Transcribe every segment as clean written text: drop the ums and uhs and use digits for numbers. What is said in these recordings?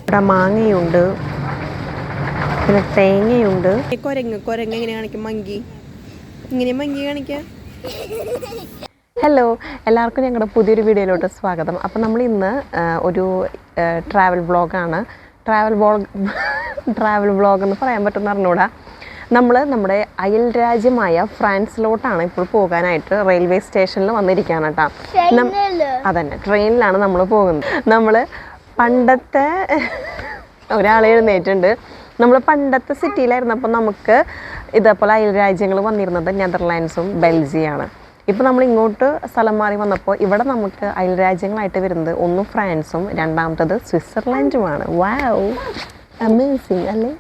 ഇവിടെ മാങ്ങയുണ്ട്, പിന്നെ തേങ്ങയുണ്ട്. കുരങ്ങ് എങ്ങനെ കാണിക്കും? മങ്കി ഇങ്ങനെ മങ്കി കാണിക്കാം. ഹലോ, എല്ലാവർക്കും ഞങ്ങളുടെ പുതിയൊരു വീഡിയോയിലോട്ട് സ്വാഗതം. അപ്പോൾ നമ്മൾ ഇന്ന് ഒരു ട്രാവൽ വ്ളോഗാണ്. ട്രാവൽ വ്ളോഗ് എന്ന് പറയാൻ പറ്റുമെന്ന് അറിഞ്ഞൂടാ. നമ്മൾ നമ്മുടെ അയൽ രാജ്യമായ ഫ്രാൻസിലോട്ടാണ് ഇപ്പോൾ പോകാനായിട്ട് റെയിൽവേ സ്റ്റേഷനിൽ വന്നിരിക്കുകയാണ് കേട്ടോ. അതന്നെ, ട്രെയിനിലാണ് നമ്മൾ പോകുന്നത്. നമ്മൾ പണ്ടത്തെ ഒരാൾ എഴുന്നേറ്റുണ്ട്. നമ്മൾ പണ്ടത്തെ സിറ്റിയിലായിരുന്നപ്പോൾ നമുക്ക് ഇതേപോലെ അയൽ രാജ്യങ്ങൾ വന്നിരുന്നത് നെതർലാൻഡ്സും ബെൽജിയമാണ്. ഇപ്പോൾ നമ്മൾ ഇങ്ങോട്ട് സ്ഥലം മാറി വന്നപ്പോൾ ഇവിടെ നമുക്ക് അയൽ രാജ്യങ്ങളായിട്ട് വരുന്നത് ഒന്ന് ഫ്രാൻസും രണ്ടാമത്തത് സ്വിറ്റ്സർലൻഡുമാണ്. വാവ്, അമേസിങ് അല്ലേ?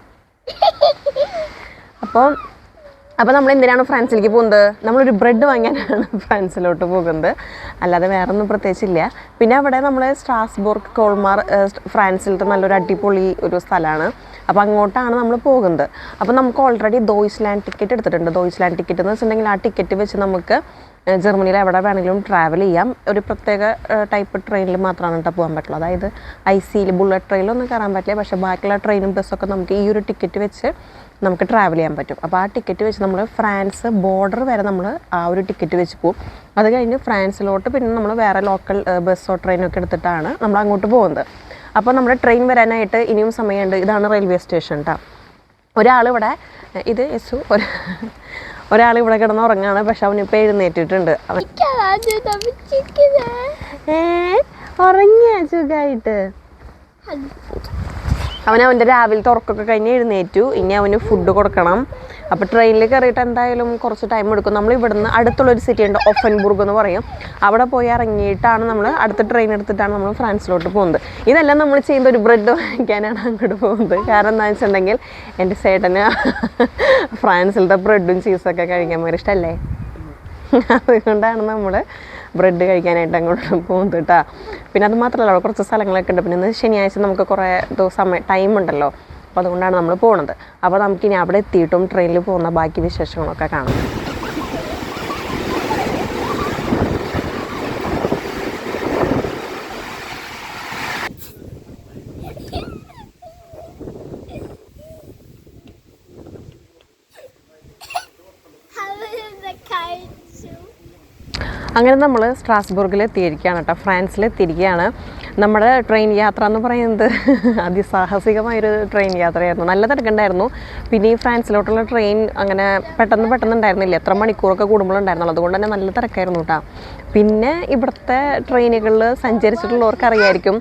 അപ്പോൾ നമ്മൾ എന്തിനാണ് ഫ്രാൻസിലേക്ക് പോകുന്നത്? നമ്മളൊരു ബ്രെഡ് വാങ്ങാനാണ് ഫ്രാൻസിലോട്ട് പോകുന്നത്, അല്ലാതെ വേറെ ഒന്നും പ്രത്യേകിച്ചില്ല. പിന്നെ അവിടെ നമ്മൾ സ്ട്രാസ്ബുർഗ്, കോൾമാർ, ഫ്രാൻസിലത്തെ നല്ലൊരു അടിപൊളി ഒരു സ്ഥലമാണ്. അപ്പോൾ അങ്ങോട്ടാണ് നമ്മൾ പോകുന്നത്. അപ്പോൾ നമുക്ക് ഓൾറെഡി ദോയ്ച്ച്ലാൻഡ് ടിക്കറ്റ് എടുത്തിട്ടുണ്ട്. ദോയ്ച്ച്ലാൻഡ് ടിക്കറ്റ് എന്ന് വെച്ചിട്ടുണ്ടെങ്കിൽ ആ ടിക്കറ്റ് വെച്ച് നമുക്ക് ജർമ്മനിയിൽ എവിടെ വേണമെങ്കിലും ട്രാവൽ ചെയ്യാം. ഒരു പ്രത്യേക ടൈപ്പ് ട്രെയിനിൽ മാത്രമാണ് കേട്ടോ പോകാൻ പറ്റുള്ളൂ. അതായത് IC ബുള്ളറ്റ് ട്രെയിനിലൊന്നും കയറാൻ പറ്റില്ല. പക്ഷേ ബാക്കിയുള്ള ട്രെയിനും ബസ്സൊക്കെ നമുക്ക് ഈ ഒരു ടിക്കറ്റ് വെച്ച് നമുക്ക് ട്രാവൽ ചെയ്യാൻ പറ്റും. അപ്പോൾ ആ ടിക്കറ്റ് വെച്ച് നമ്മൾ ഫ്രാൻസ് ബോർഡർ വരെ നമ്മൾ ആ ഒരു ടിക്കറ്റ് വെച്ച് പോകും. അത് കഴിഞ്ഞ് ഫ്രാൻസിലോട്ട് പിന്നെ നമ്മൾ വേറെ ലോക്കൽ ബസ്സോ ട്രെയിനോ ഒക്കെ എടുത്തിട്ടാണ് നമ്മൾ അങ്ങോട്ട് പോകുന്നത്. അപ്പോൾ നമ്മുടെ ട്രെയിൻ വരാനായിട്ട് ഇനിയും സമയമുണ്ട്. ഇതാണ് റെയിൽവേ സ്റ്റേഷൻ കേട്ടോ. ഒരാളിവിടെ ഇത് ഒരാൾ ഇവിടെ കിടന്ന് ഉറങ്ങാണ്. പക്ഷെ അവനിപ്പോൾ എഴുന്നേറ്റിട്ടുണ്ട്. ഉറങ്ങിയ സുഖമായിട്ട് അവൻ്റെ രാവിലത്തെ ഉറക്കമൊക്കെ കഴിഞ്ഞ് എഴുന്നേറ്റു. ഇനി അവന് ഫുഡ് കൊടുക്കണം. അപ്പോൾ ട്രെയിനിൽ കയറിയിട്ട് എന്തായാലും കുറച്ച് ടൈം എടുക്കും. നമ്മൾ ഇവിടുന്ന് അടുത്തുള്ളൊരു സിറ്റി ഉണ്ട്, ഒഫൻബുർഗ് എന്ന് പറയും. അവിടെ പോയി ഇറങ്ങിയിട്ടാണ് നമ്മൾ അടുത്ത ട്രെയിൻ എടുത്തിട്ടാണ് നമ്മൾ ഫ്രാൻസിലോട്ട് പോകുന്നത്. ഇതെല്ലാം നമ്മൾ ചെയ്യുന്ന ഒരു ബ്രെഡ് വാങ്ങിക്കാനാണ് അങ്ങോട്ട് പോകുന്നത്. കാരണം എന്താണെന്ന് വെച്ചിട്ടുണ്ടെങ്കിൽ എൻ്റെ ചേട്ടന് ഫ്രാൻസിലത്തെ ബ്രെഡും ചീസൊക്കെ കഴിക്കാൻ ഭയങ്കര ഇഷ്ടമല്ലേ. അതുകൊണ്ടാണ് നമ്മൾ ബ്രെഡ് കഴിക്കാനായിട്ട് അങ്ങോട്ട് പോകുന്നത് കേട്ടോ. പിന്നെ അത് മാത്രമല്ല, അവിടെ കുറച്ച് സ്ഥലങ്ങളൊക്കെ ഉണ്ട്. പിന്നെ ഇന്ന് ശനിയാഴ്ച നമുക്ക് കുറേ ടൈം ഉണ്ടല്ലോ. അപ്പോൾ അതുകൊണ്ടാണ് നമ്മൾ പോകുന്നത്. അപ്പോൾ നമുക്കിനി അവിടെ എത്തിയിട്ടും ട്രെയിനിൽ പോകുന്ന ബാക്കി വിശേഷങ്ങളൊക്കെ കാണാം. അങ്ങനെ നമ്മൾ സ്ട്രാസ്ബുർഗിൽ എത്തിയിരിക്കുകയാണ് കേട്ടോ, ഫ്രാൻസിൽ എത്തിയിരിക്കുകയാണ്. നമ്മുടെ ട്രെയിൻ യാത്ര എന്ന് പറയുന്നത് അതിസാഹസികമായൊരു ട്രെയിൻ യാത്രയായിരുന്നു. നല്ല തിരക്കുണ്ടായിരുന്നു. പിന്നെ ഈ ഫ്രാൻസിലോട്ടുള്ള ട്രെയിൻ അങ്ങനെ പെട്ടെന്ന് ഉണ്ടായിരുന്നില്ല. എത്ര മണിക്കൂറൊക്കെ കൂടുമ്പോഴുണ്ടായിരുന്നുള്ളൂ. അതുകൊണ്ട് തന്നെ നല്ല തിരക്കായിരുന്നു കേട്ടോ. പിന്നെ ഇവിടുത്തെ ട്രെയിനുകളിൽ സഞ്ചരിച്ചിട്ടുള്ളവർക്ക് അറിയായിരിക്കും,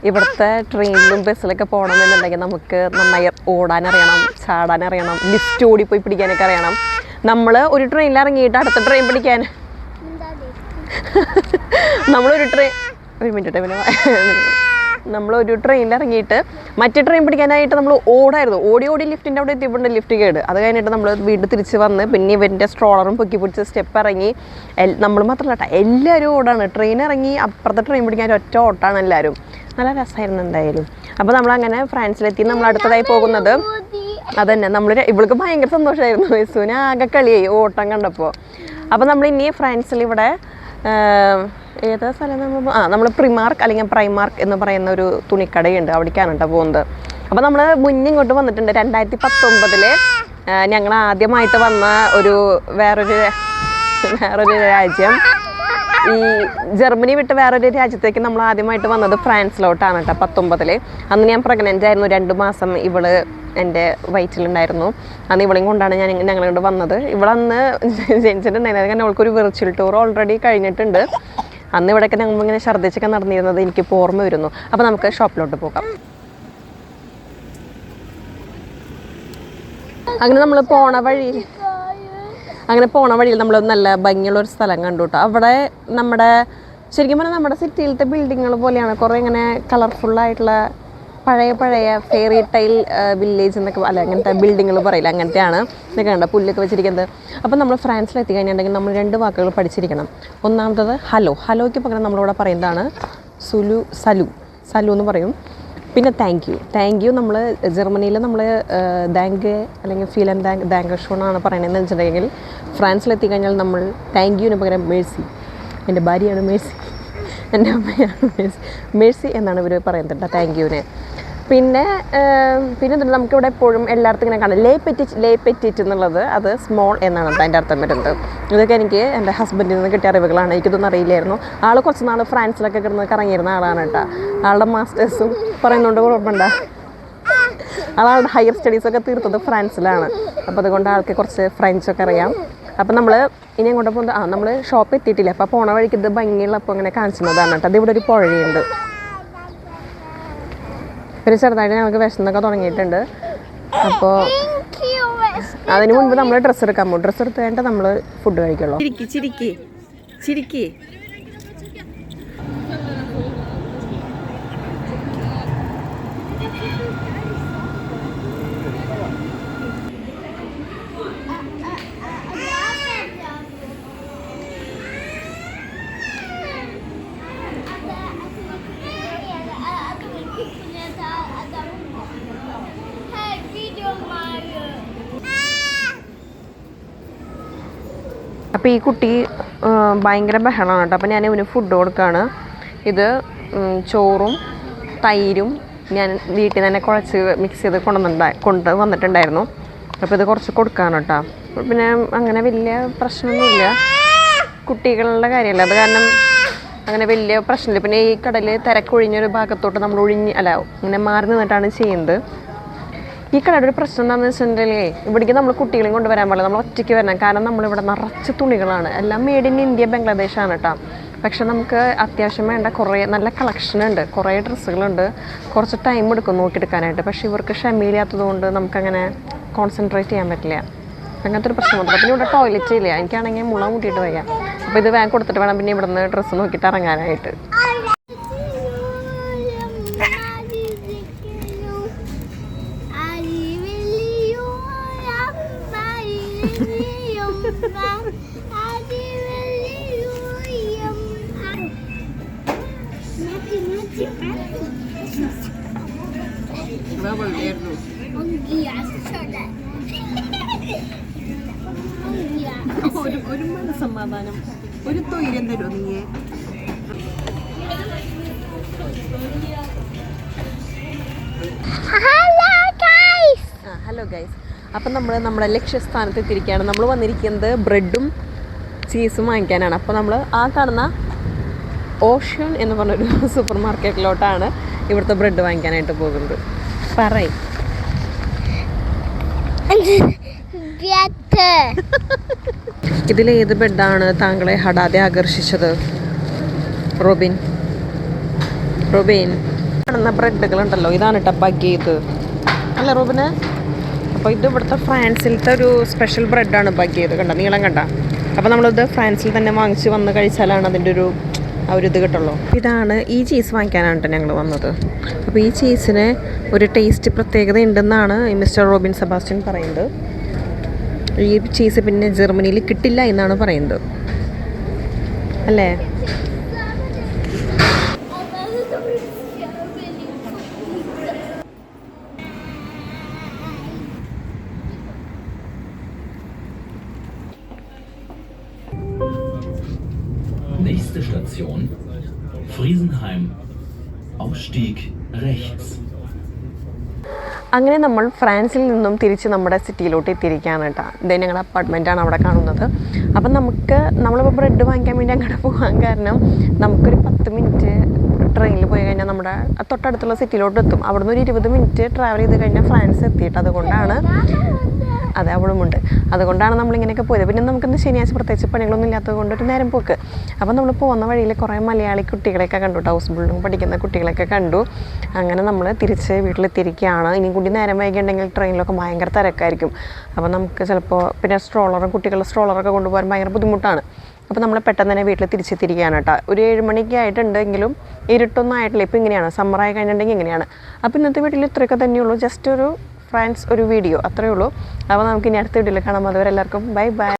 ഇവിടുത്തെ ട്രെയിനിലും ബസ്സിലൊക്കെ പോകണമെന്നുണ്ടെങ്കിൽ നമുക്ക് നന്നായി ഓടാനറിയണം, ചാടാനറിയണം, ലിഫ്റ്റ് ഓടിപ്പോയി പിടിക്കാനൊക്കെ അറിയണം. നമ്മൾ ഒരു ട്രെയിനിൽ ഇറങ്ങിയിട്ട് അടുത്ത ട്രെയിൻ പിടിക്കാൻ നമ്മളൊരു ട്രെയിനിൽ ഇറങ്ങിയിട്ട് മറ്റേ ട്രെയിൻ പിടിക്കാനായിട്ട് നമ്മൾ ഓടി ലിഫ്റ്റിൻ്റെ അവിടെ എത്തിയപ്പോൾ ലിഫ്റ്റ് കേട്. അത് കഴിഞ്ഞിട്ട് നമ്മൾ വീണ്ടും തിരിച്ച് വന്ന് പിന്നെ ഇവൻ്റെ സ്ട്രോളറും പൊക്കി പിടിച്ച് സ്റ്റെപ്പ് ഇറങ്ങി. നമ്മൾ മാത്രമല്ല കേട്ടോ, എല്ലാവരും ഓടാണ്. ട്രെയിൻ ഇറങ്ങി അപ്പുറത്തെ ട്രെയിൻ പിടിക്കാൻ ഒറ്റ ഓട്ടാണ് എല്ലാവരും. നല്ല രസമായിരുന്നു എന്തായാലും. അപ്പോൾ നമ്മളങ്ങനെ ഫ്രാൻസിലെത്തി. നമ്മൾ അടുത്തതായി പോകുന്നത് അതന്നെ, ഇവൾക്ക് ഭയങ്കര സന്തോഷമായിരുന്നു. യേശുവിന് ആകെ കളിയായി ഓട്ടം കണ്ടപ്പോൾ. അപ്പോൾ നമ്മൾ ഇനി ഫ്രാൻസിൽ ഇവിടെ ഏതാ സ്ഥലം നമ്മൾ പ്രിമാർക്ക് അല്ലെങ്കിൽ പ്രൈമാർക്ക് എന്ന് പറയുന്ന ഒരു തുണിക്കടയുണ്ട്, അവിടേക്കാണ് കേട്ടോ പോകുന്നത്. അപ്പോൾ നമ്മൾ മുന്നേ ഇങ്ങോട്ട് വന്നിട്ടുണ്ട്. 2019 ഞങ്ങൾ ആദ്യമായിട്ട് വന്ന വേറൊരു രാജ്യം, ഈ ജർമ്മനി വിട്ട് വേറൊരു രാജ്യത്തേക്ക് നമ്മൾ ആദ്യമായിട്ട് വന്നത് ഫ്രാൻസിലോട്ടാണ് കേട്ടോ. 19 അന്ന് ഞാൻ പ്രഗ്നൻ്റ് ആയിരുന്നു. 2 മാസം ഇവള് എൻ്റെ വയറ്റിലുണ്ടായിരുന്നു. അന്ന് ഇവളെയും കൊണ്ടാണ് ഞങ്ങളിങ്ങോട്ട് വന്നത്. ഇവളന്ന് ജനിച്ചിട്ടുണ്ടായിരുന്നത്. കാരണം അവൾക്കൊരു വിർച്വൽ ടൂർ ഓൾറെഡി കഴിഞ്ഞിട്ടുണ്ട്. അന്ന് ഇവിടെയൊക്കെ ഞങ്ങൾ ഇങ്ങനെ ഛർദ്ദിച്ചൊക്കെ നടന്നിരുന്നത് എനിക്ക് ഓർമ്മ വരുന്നു. അപ്പോൾ നമുക്ക് ഷോപ്പിലോട്ട് പോകാം. അങ്ങനെ നമ്മൾ പോണ വഴിയിൽ നമ്മൾ നല്ല ഭംഗിയുള്ളൊരു സ്ഥലം കണ്ടു കേട്ടോ. അവിടെ ശരിക്കും പറഞ്ഞാൽ നമ്മുടെ സിറ്റിയിലത്തെ ബിൽഡിങ്ങുകൾ പോലെയാണ്. കുറേ ഇങ്ങനെ കളർഫുള്ളായിട്ടുള്ള പഴയ ഫെയറി ടൈൽ വില്ലേജ് എന്നൊക്കെ അങ്ങനത്തെ ബിൽഡിങ്ങുകൾ പറയില്ല, അങ്ങനത്തെയാണ്. ഇതൊക്കെ കണ്ട പുല്ലൊക്കെ വെച്ചിരിക്കുന്നത്. അപ്പോൾ നമ്മൾ ഫ്രാൻസിലെത്തി കഴിഞ്ഞിട്ടുണ്ടെങ്കിൽ നമ്മൾ 2 വാക്കുകൾ പഠിച്ചിരിക്കണം. ഒന്നാമത്തത് ഹലോയ്ക്ക് പകരം നമ്മളിവിടെ പറയുന്നതാണ് സലു എന്ന് പറയും. പിന്നെ താങ്ക് യു നമ്മൾ ജർമ്മനിയിൽ നമ്മൾ ദാങ്ക് അല്ലെങ്കിൽ ഫീലൻ ദാങ്ക് ഷോണാണ് പറയണതെന്ന് വെച്ചിട്ടുണ്ടെങ്കിൽ ഫ്രാൻസിലെത്തി കഴിഞ്ഞാൽ നമ്മൾ താങ്ക് യുവിന് പകരം മേഴ്സി. എൻ്റെ ഭാര്യയാണ് മേഴ്സി, എൻ്റെ അമ്മയാണ് മേഴ്സി എന്നാണ് ഇവർ പറയുന്നത് കേട്ടോ താങ്ക് യുവിനെ. പിന്നെ പിന്നെ നമുക്കിവിടെ എപ്പോഴും എല്ലായിടത്തും ഇങ്ങനെ കാണാം ലേ പെറ്റിറ്റ് എന്നുള്ളത്, അത് സ്മോൾ എന്നാണ് അതിൻ്റെ അർത്ഥം വരുന്നത്. ഇതൊക്കെ എനിക്ക് എൻ്റെ ഹസ്ബൻഡിൽ നിന്ന് കിട്ടിയ അറിവുകളാണ്, എനിക്കിതൊന്നും അറിയില്ലായിരുന്നു. ആൾ കുറച്ച് നാൾ ഫ്രാൻസിലൊക്കെ കിടന്ന് കറങ്ങിയിരുന്ന ആളാണ് കേട്ടോ. ആളുടെ മാസ്റ്റേഴ്സും പറയുന്നുണ്ട് ഓർമ്മയുണ്ട, ആളുടെ ഹയർ സ്റ്റഡീസൊക്കെ തീർത്തത് ഫ്രാൻസിലാണ്. അപ്പോൾ അതുകൊണ്ട് ആൾക്ക് കുറച്ച് ഫ്രഞ്ചൊക്കെ അറിയാം. അപ്പം നമ്മൾ ഇനി അങ്ങോട്ട് പോകുന്നത് നമ്മൾ ഷോപ്പ് എത്തിയിട്ടില്ല. അപ്പോൾ പോണ വഴിക്ക് ഇത് ഭംഗിയുള്ളപ്പോൾ അങ്ങനെ കാണിച്ചിരുന്നതാണ് കേട്ടോ. അതിവിടെ ഒരു പുഴയുണ്ട്. ഒരു ചെറുതായിട്ട് ഞങ്ങൾക്ക് വിശന്നൊക്കെ തുടങ്ങിയിട്ടുണ്ട്. അപ്പോൾ അതിന് മുൻപ് നമ്മൾ ഡ്രസ്സ് എടുക്കാൻ പോകും. ഡ്രസ്സ് എടുത്ത് കഴിഞ്ഞിട്ട് നമ്മൾ ഫുഡ് കഴിക്കുള്ളൂ. ചിരിക്കി അപ്പോൾ ഈ കുട്ടി ഭയങ്കര ബഹളമാണ് കേട്ടോ. അപ്പോൾ ഞാൻ ഇവന് ഫുഡ് കൊടുക്കുകയാണ്. ഇത് ചോറും തൈരും ഞാൻ വീട്ടിൽ തന്നെ കുഴച്ച് മിക്സ് ചെയ്ത് കൊണ്ട് വന്നിട്ടുണ്ടായിരുന്നു. അപ്പോൾ ഇത് കുറച്ച് കൊടുക്കുകയാണ് കേട്ടോ. പിന്നെ അങ്ങനെ വലിയ പ്രശ്നമൊന്നുമില്ല, കുട്ടികളുടെ കാര്യമല്ല അത് കാരണം അങ്ങനെ വലിയ പ്രശ്നമില്ല. പിന്നെ ഈ കടൽ തിരക്കൊഴിഞ്ഞൊരു ഭാഗത്തോട്ട് നമ്മൾ ഇങ്ങനെ മാറി നിന്നിട്ടാണ് ചെയ്യുന്നത്. ഈ കടയുടെ ഒരു പ്രശ്നം എന്താണെന്ന് വെച്ചിട്ടുണ്ടെങ്കിൽ ഇവിടേക്ക് നമ്മൾ കുട്ടികളെയും കൊണ്ടുവരാൻ പാടില്ല, നമ്മൾ ഒറ്റയ്ക്ക് വരണം. കാരണം നമ്മളിവിടെ നിറച്ച് തുണികളാണ്, എല്ലാം മെയ്ഡ് ഇൻ ഇന്ത്യ ബംഗ്ലാദേശാണ് കേട്ടോ. പക്ഷെ നമുക്ക് അത്യാവശ്യം വേണ്ട കുറേ നല്ല കളക്ഷനുണ്ട്, കുറേ ഡ്രസ്സുകളുണ്ട്. കുറച്ച് ടൈം എടുക്കും നോക്കിയെടുക്കാനായിട്ട്. പക്ഷേ ഇവർക്ക് ക്ഷമയില്ലാത്തത് കൊണ്ട് നമുക്കങ്ങനെ കോൺസെൻട്രേറ്റ് ചെയ്യാൻ പറ്റില്ല. അങ്ങനത്തെ ഒരു പ്രശ്നമുണ്ട്. പിന്നെ ഇവിടെ ടോയ്ലറ്റ് ഇല്ല, എനിക്കാണെങ്കിൽ മുള കൂട്ടിയിട്ട് വയ്യാം. അപ്പോൾ ഇത് വേഗം കൊടുത്തിട്ട് വേണം പിന്നെ ഇവിടെ നിന്ന് ഡ്രസ്സ് നോക്കിയിട്ട് ഇറങ്ങാനായിട്ട്. ഒരു മനസ്സമാധാനം, ഒരു തൊയ്യം തരുമോ നീ? ഹലോ ഗൈസ്, അപ്പം നമ്മൾ നമ്മുടെ ലക്ഷ്യസ്ഥാനത്ത് എത്തിയിരിക്കുകയാണ്. നമ്മൾ വന്നിരിക്കുന്നത് ബ്രെഡും ചീസും വാങ്ങിക്കാനാണ്. അപ്പോൾ നമ്മൾ ആ കാണുന്ന ഓഷ്യൻ എന്ന് പറഞ്ഞൊരു സൂപ്പർ മാർക്കറ്റിലോട്ടാണ് ഇവിടുത്തെ ബ്രെഡ് വാങ്ങിക്കാനായിട്ട് പോകുന്നത്. പറയും ഇതിലേത് ബ്രെഡാണ് താങ്കളെ ഹടാതെ ആകർഷിച്ചത്? റോബിൻ കാണുന്ന ബ്രെഡുകളുണ്ടല്ലോ, ഇതാണ് കേട്ടോ ബഗ് ചെയ്ത് അല്ല റോബിന്? അപ്പോൾ ഇത് ഇവിടുത്തെ ഫ്രാൻസിലത്തെ ഒരു സ്പെഷ്യൽ ബ്രെഡാണ് ബഗ് ചെയ്ത്, കണ്ട നീളം കണ്ട. അപ്പോൾ നമ്മളിത് ഫ്രാൻസിൽ തന്നെ വാങ്ങിച്ച് വന്ന് കഴിച്ചാലാണ് അതിൻ്റെ ഒരു ഇത് കിട്ടുള്ളൂ. ഇതാണ് ഈ ചീസ് വാങ്ങിക്കാനാണ് കേട്ടോ ഞങ്ങൾ വന്നത്. അപ്പോൾ ഈ ചീസിന് ഒരു ടേസ്റ്റ് പ്രത്യേകത ഉണ്ടെന്നാണ് മിസ്റ്റർ റോബിൻ സെബാസ്റ്റ്യൻ പറയുന്നത്. ഈ ചീസ് പിന്നെ ജർമ്മനിയിൽ കിട്ടില്ല എന്നാണ് പറയുന്നത്, അല്ലേ? Nächste Station Friesenheim. Ausstieg rechts. അങ്ങനെ നമ്മൾ ഫ്രാൻസിൽ നിന്നും തിരിച്ച് നമ്മുടെ സിറ്റിയിലോട്ട് എത്തിയിരിക്കുകയാണ് കേട്ടോ. ഇത് ഞങ്ങളുടെ അപ്പാർട്ട്മെൻറ്റാണ് അവിടെ കാണുന്നത്. അപ്പം നമ്മളിപ്പോൾ ബ്രെഡ് വാങ്ങിക്കാൻ വേണ്ടി അങ്ങോട്ട് പോകാൻ കാരണം നമുക്കൊരു 10 മിനിറ്റ് ട്രെയിനിൽ പോയി കഴിഞ്ഞാൽ നമ്മുടെ തൊട്ടടുത്തുള്ള സിറ്റിയിലോട്ട് എത്തും. അവിടുന്ന് ഒരു 20 മിനിറ്റ് ട്രാവൽ ചെയ്ത് കഴിഞ്ഞാൽ ഫ്രാൻസ് എത്തിയിട്ട് അതുകൊണ്ടാണ് അതെ അവളുമുണ്ട്. അതുകൊണ്ടാണ് നമ്മളിങ്ങനെയൊക്കെ പോയത്. പിന്നെ നമുക്കിന്ന് ശനിയാഴ്ച പ്രത്യേകിച്ച് പണികളൊന്നും ഇല്ലാത്തത് കൊണ്ട് ഒരു നേരം പോക്ക്. അപ്പം നമ്മൾ പോകുന്ന വഴിയിൽ കുറേ മലയാളി കുട്ടികളെയൊക്കെ കണ്ടു, ഹൗസ് ബിൽഡിംഗ് പഠിക്കുന്ന കുട്ടികളെയൊക്കെ കണ്ടു. അങ്ങനെ നമ്മൾ തിരിച്ച് വീട്ടിലെത്തിയിരിക്കുകയാണ്. ഇനിയും കൂടി നേരം വൈകിട്ടുണ്ടെങ്കിൽ ട്രെയിനിലൊക്കെ ഭയങ്കര തിരക്കായിരിക്കും. അപ്പോൾ നമുക്ക് ചിലപ്പോൾ പിന്നെ കുട്ടികളുടെ സ്ട്രോളറൊക്കെ കൊണ്ടുപോകാൻ ഭയങ്കര ബുദ്ധിമുട്ടാണ്. അപ്പോൾ നമ്മൾ പെട്ടെന്ന് തന്നെ വീട്ടിൽ തിരിച്ചെത്തിയിരിക്കുകയാണ് കേട്ടോ. ഒരു 7 മണിക്ക് ആയിട്ടുണ്ടെങ്കിലും ഇരുട്ടൊന്നും ആയിട്ടില്ല. ഇപ്പോൾ ഇങ്ങനെയാണ്, സമ്മറായി കഴിഞ്ഞിട്ടുണ്ടെങ്കിൽ ഇങ്ങനെയാണ്. അപ്പോൾ ഇന്നത്തെ വീട്ടിൽ ഇത്രയൊക്കെ തന്നെയുള്ളൂ. ജസ്റ്റ് ഒരു ഫ്രാൻസ് ഒരു വീഡിയോ അത്രയേ ഉള്ളൂ. അപ്പോൾ നമുക്ക് ഇനി അടുത്ത വീഡിയോയിൽ കാണാം. അതുവരെ എല്ലാവർക്കും ബൈ ബൈ.